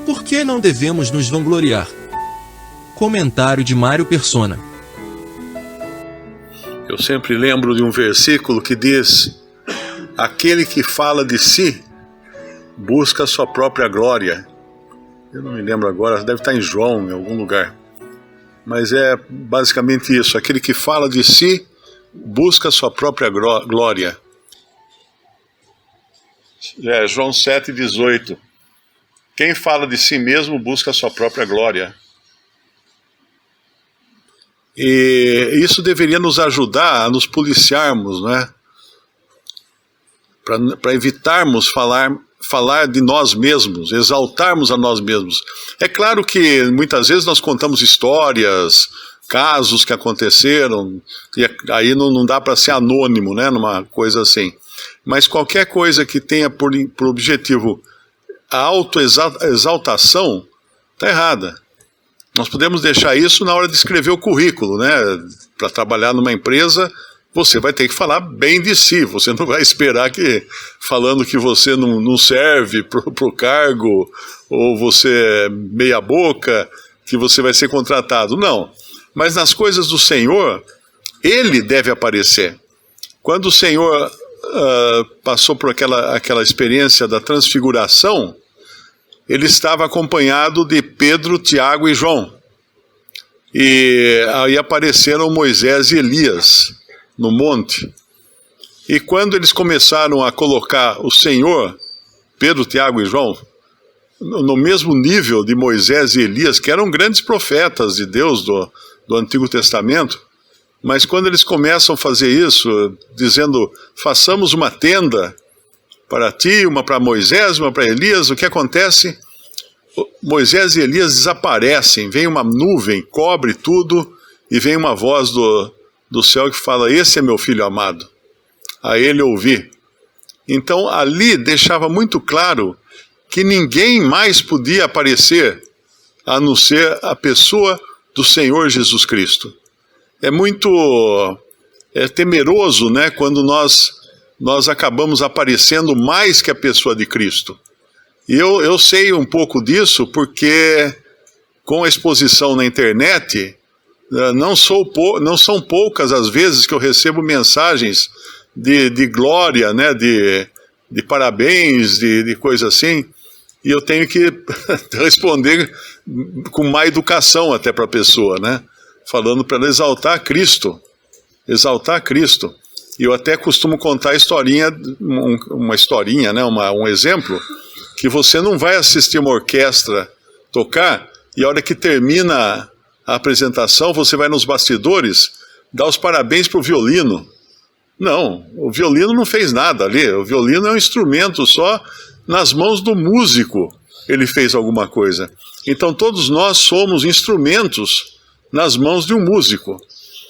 Por que não devemos nos vangloriar? Comentário de Mário Persona. Eu sempre lembro de um versículo que diz: aquele que fala de si busca a sua própria glória. Eu não me lembro agora, deve estar em João, em algum lugar. Mas é basicamente isso: aquele que fala de si busca a sua própria glória. João 7,18. Quem fala de si mesmo busca a sua própria glória. E isso deveria nos ajudar a nos policiarmos, né? Para evitarmos falar de nós mesmos, exaltarmos a nós mesmos. É claro que muitas vezes nós contamos histórias, casos que aconteceram, e aí não dá para ser anônimo, né, numa coisa assim. Mas qualquer coisa que tenha por objetivo a autoexaltação está errada. Nós podemos deixar isso na hora de escrever o currículo, né? Para trabalhar numa empresa, você vai ter que falar bem de si. Você não vai esperar que, falando que você não serve para o cargo, ou você é meia boca, que você vai ser contratado. Não. Mas nas coisas do Senhor, Ele deve aparecer. Quando o Senhor passou por aquela experiência da transfiguração, ele estava acompanhado de Pedro, Tiago e João. E aí apareceram Moisés e Elias no monte. E quando eles começaram a colocar o Senhor, Pedro, Tiago e João, no mesmo nível de Moisés e Elias, que eram grandes profetas de Deus do Antigo Testamento, mas quando eles começam a fazer isso, dizendo: façamos uma tenda para ti, uma para Moisés, uma para Elias, o que acontece? Moisés e Elias desaparecem, vem uma nuvem, cobre tudo, e vem uma voz do céu que fala: esse é meu filho amado, a ele ouvi. Então ali deixava muito claro que ninguém mais podia aparecer a não ser a pessoa do Senhor Jesus Cristo. É temeroso, né, quando nós acabamos aparecendo mais que a pessoa de Cristo. E eu sei um pouco disso porque, com a exposição na internet, não são poucas as vezes que eu recebo mensagens de glória, né, de parabéns, de coisa assim, e eu tenho que responder com má educação até para a pessoa, né, falando para ela exaltar Cristo. Exaltar Cristo. E eu até costumo contar uma historinha, né, um exemplo, que você não vai assistir uma orquestra tocar e a hora que termina a apresentação você vai nos bastidores dar os parabéns para o violino. Não, o violino não fez nada ali. O violino é um instrumento só, nas mãos do músico ele fez alguma coisa. Então todos nós somos instrumentos nas mãos de um músico.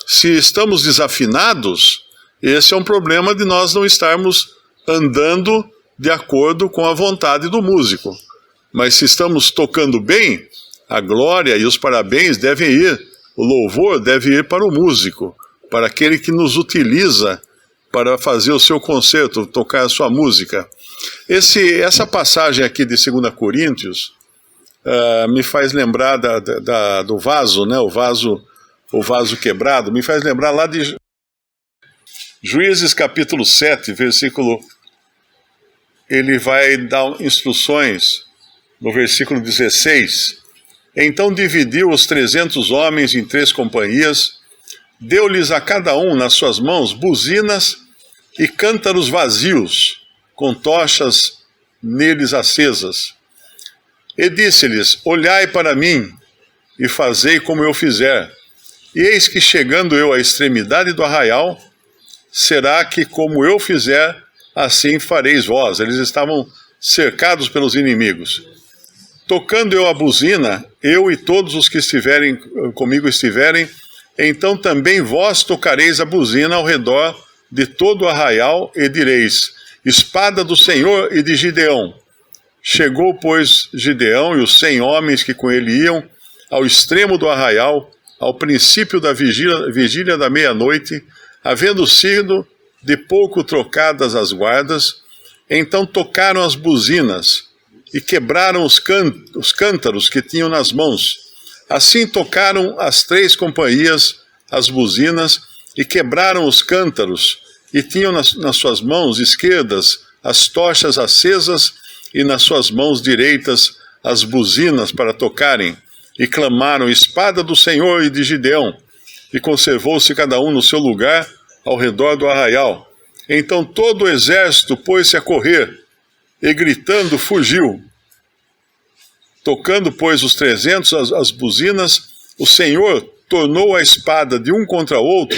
Se estamos desafinados, esse é um problema de nós não estarmos andando de acordo com a vontade do músico. Mas se estamos tocando bem, a glória e os parabéns devem ir, o louvor deve ir para o músico, para aquele que nos utiliza para fazer o seu concerto, tocar a sua música. Essa passagem aqui de 2 Coríntios me faz lembrar do vaso, né? O vaso quebrado, me faz lembrar lá de Juízes capítulo 7, versículo... Ele vai dar instruções no versículo 16. Então dividiu os 300 homens em 3 companhias, deu-lhes a cada um nas suas mãos buzinas e cântaros vazios, com tochas neles acesas. E disse-lhes: olhai para mim e fazei como eu fizer. E eis que, chegando eu à extremidade do arraial, será que, como eu fizer, assim fareis vós. Eles estavam cercados pelos inimigos. Tocando eu a buzina, eu e todos os que estiverem comigo estiverem, então também vós tocareis a buzina ao redor de todo o arraial, e direis: espada do Senhor e de Gideão. Chegou, pois, Gideão e os 100 homens que com ele iam ao extremo do arraial, ao princípio da vigília da meia-noite, havendo sido de pouco trocadas as guardas, então tocaram as buzinas, e quebraram os cântaros que tinham nas mãos. Assim tocaram as 3 companhias as buzinas e quebraram os cântaros, e tinham nas suas mãos esquerdas as tochas acesas e nas suas mãos direitas as buzinas para tocarem, e clamaram: espada do Senhor e de Gideão, e conservou-se cada um no seu lugar ao redor do arraial. Então todo o exército pôs-se a correr, e gritando fugiu. Tocando, pois, os 300 as buzinas, o Senhor tornou a espada de um contra outro,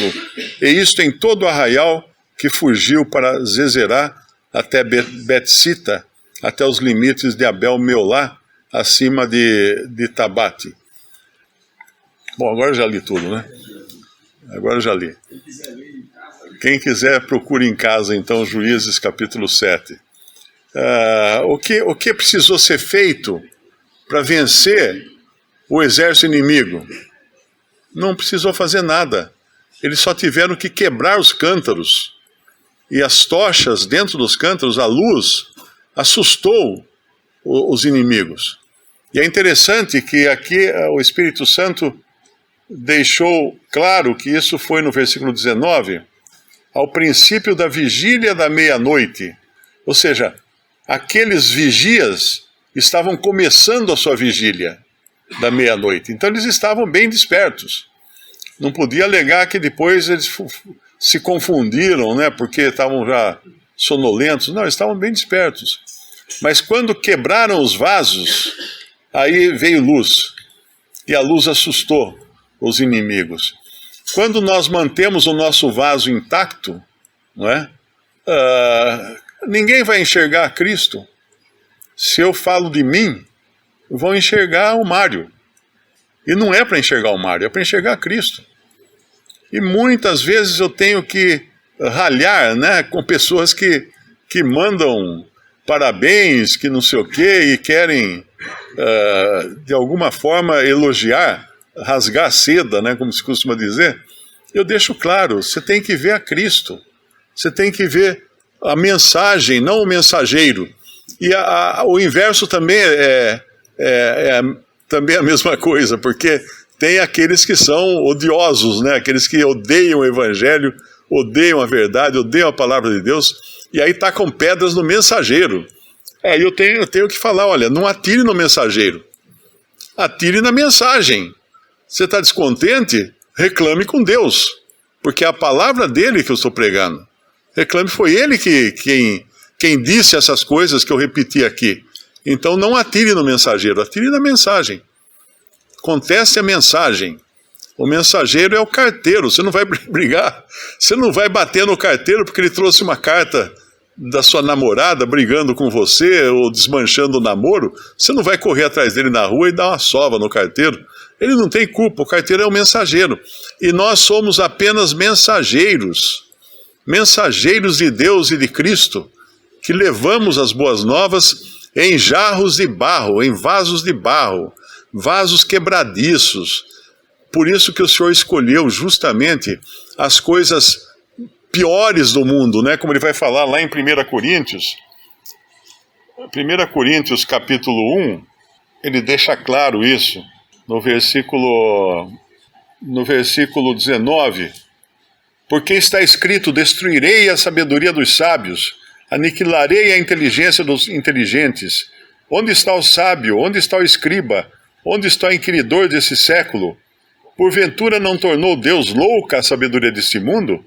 e isto em todo o arraial, que fugiu para Zezerá até Betsita, até os limites de Abel-Meolá, acima de Tabate. Bom, agora já li tudo, né? Agora já li. Quem quiser, procure em casa, então, Juízes capítulo 7. O que precisou ser feito para vencer o exército inimigo? Não precisou fazer nada. Eles só tiveram que quebrar os cântaros. E as tochas dentro dos cântaros, a luz, assustou os inimigos. E é interessante que aqui o Espírito Santo deixou claro que isso foi no versículo 19, ao princípio da vigília da meia-noite. Ou seja, aqueles vigias estavam começando a sua vigília da meia-noite. Então eles estavam bem despertos. Não podia alegar que depois eles se confundiram, né, porque estavam já sonolentos. Não, eles estavam bem despertos. Mas quando quebraram os vasos, aí veio luz. E a luz assustou os inimigos. Quando nós mantemos o nosso vaso intacto, não é? Ninguém vai enxergar Cristo. Se eu falo de mim, vão enxergar o Mário. E não é para enxergar o Mário, é para enxergar Cristo. E muitas vezes eu tenho que ralhar, né, com pessoas que mandam parabéns, que não sei o quê, e querem, de alguma forma, elogiar, rasgar a seda, né, como se costuma dizer. Eu deixo claro, você tem que ver a Cristo. Você tem que ver a mensagem, não o mensageiro. E o inverso também também a mesma coisa, porque tem aqueles que são odiosos, né? Aqueles que odeiam o Evangelho, odeiam a verdade, odeiam a palavra de Deus, e aí tacam pedras no mensageiro. Eu tenho que falar, olha, não atire no mensageiro, atire na mensagem. Você está descontente? Reclame com Deus, porque é a palavra dele que eu estou pregando. Reclame, foi ele quem disse essas coisas que eu repeti aqui. Então não atire no mensageiro, atire na mensagem. Conteste a mensagem. O mensageiro é o carteiro. Você não vai brigar, você não vai bater no carteiro porque ele trouxe uma carta da sua namorada brigando com você ou desmanchando o namoro. Você não vai correr atrás dele na rua e dar uma sova no carteiro. Ele não tem culpa, o carteiro é o mensageiro. E nós somos apenas mensageiros. Mensageiros de Deus e de Cristo, que levamos as boas novas em jarros de barro, em vasos de barro, vasos quebradiços. Por isso que o Senhor escolheu justamente as coisas piores do mundo, né? Como ele vai falar lá em 1 Coríntios. 1 Coríntios capítulo 1, ele deixa claro isso, no versículo 19. Porque está escrito: destruirei a sabedoria dos sábios, aniquilarei a inteligência dos inteligentes. Onde está o sábio? Onde está o escriba? Onde está o inquiridor desse século? Porventura não tornou Deus louca a sabedoria deste mundo?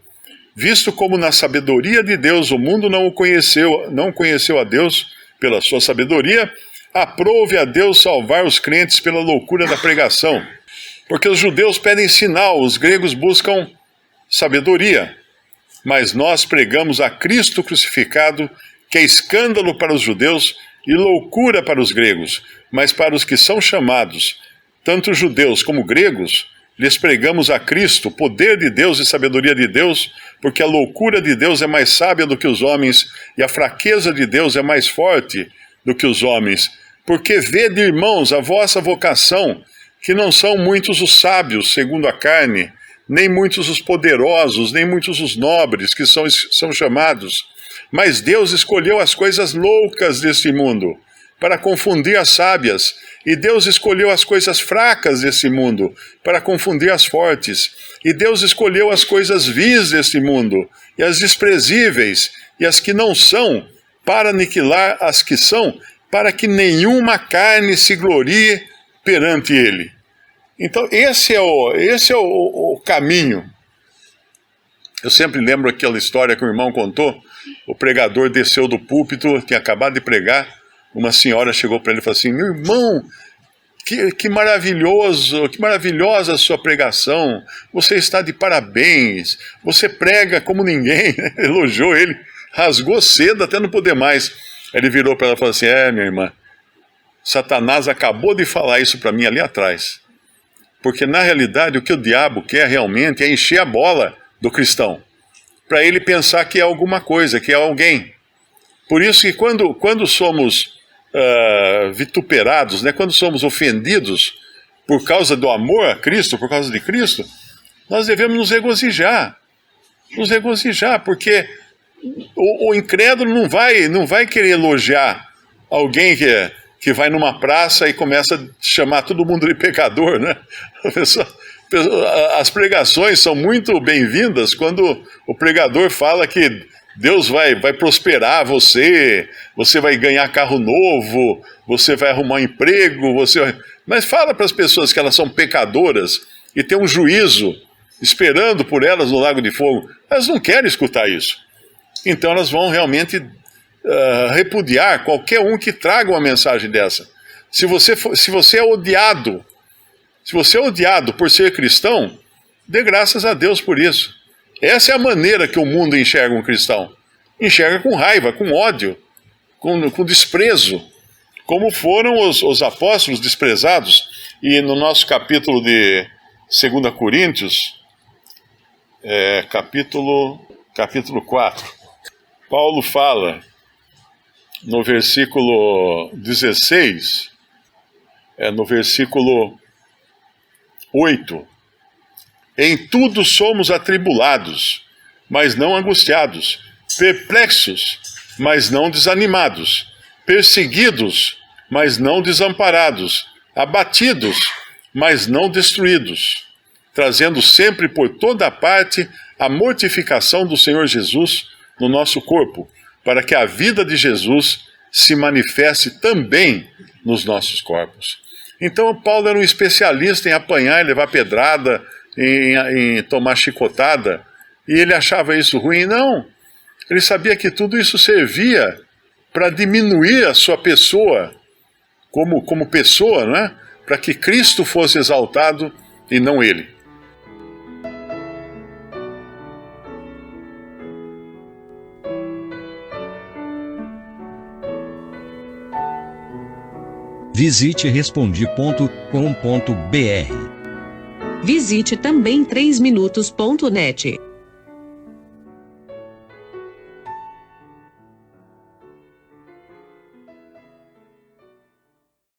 Visto como na sabedoria de Deus o mundo não conheceu a Deus pela sua sabedoria, aprove a Deus salvar os crentes pela loucura da pregação. Porque os judeus pedem sinal, os gregos buscam sabedoria. Mas nós pregamos a Cristo crucificado, que é escândalo para os judeus e loucura para os gregos, mas para os que são chamados, tanto judeus como gregos, lhes pregamos a Cristo, poder de Deus e sabedoria de Deus, porque a loucura de Deus é mais sábia do que os homens, e a fraqueza de Deus é mais forte do que os homens. Porque vede, irmãos, a vossa vocação, que não são muitos os sábios, segundo a carne, nem muitos os poderosos, nem muitos os nobres, que são chamados. Mas Deus escolheu as coisas loucas deste mundo, para confundir as sábias. E Deus escolheu as coisas fracas desse mundo para confundir as fortes. E Deus escolheu as coisas vis desse mundo, e as desprezíveis, e as que não são, para aniquilar as que são, para que nenhuma carne se glorie perante ele. Então, esse é o caminho. Eu sempre lembro aquela história que o irmão contou. O pregador desceu do púlpito, tinha acabado de pregar. Uma senhora chegou para ele e falou assim: meu irmão, que maravilhoso, que maravilhosa a sua pregação. Você está de parabéns. Você prega como ninguém. Elogiou ele, rasgou cedo até não poder mais. Ele virou para ela e falou assim: minha irmã, Satanás acabou de falar isso para mim ali atrás. Porque na realidade o que o diabo quer realmente é encher a bola do cristão, para ele pensar que é alguma coisa, que é alguém. Por isso que quando somos vituperados, né, quando somos ofendidos por causa do amor a Cristo, por causa de Cristo, nós devemos nos regozijar, porque o incrédulo não vai querer elogiar alguém que vai numa praça e começa a chamar todo mundo de pecador, né? As pregações são muito bem-vindas quando o pregador fala que Deus vai prosperar você vai ganhar carro novo, você vai arrumar um emprego, mas fala para as pessoas que elas são pecadoras e tem um juízo esperando por elas no lago de fogo. Elas não querem escutar isso. Então elas vão realmente repudiar qualquer um que traga uma mensagem dessa. Se você é odiado, por ser cristão, dê graças a Deus por isso. Essa é a maneira que o mundo enxerga um cristão. Enxerga com raiva, com ódio, com desprezo, como foram os apóstolos desprezados. E no nosso capítulo de 2 Coríntios, capítulo 4, Paulo fala, no versículo 16, no versículo 8, em tudo somos atribulados, mas não angustiados, perplexos, mas não desanimados, perseguidos, mas não desamparados, abatidos, mas não destruídos, trazendo sempre por toda parte a mortificação do Senhor Jesus no nosso corpo, para que a vida de Jesus se manifeste também nos nossos corpos. Então Paulo era um especialista em apanhar e levar pedrada, em tomar chicotada, e ele achava isso ruim. Não, ele sabia que tudo isso servia para diminuir a sua pessoa, como pessoa, não é? Para que Cristo fosse exaltado e não ele. Visite Respondi.com.br. Visite também 3minutos.net.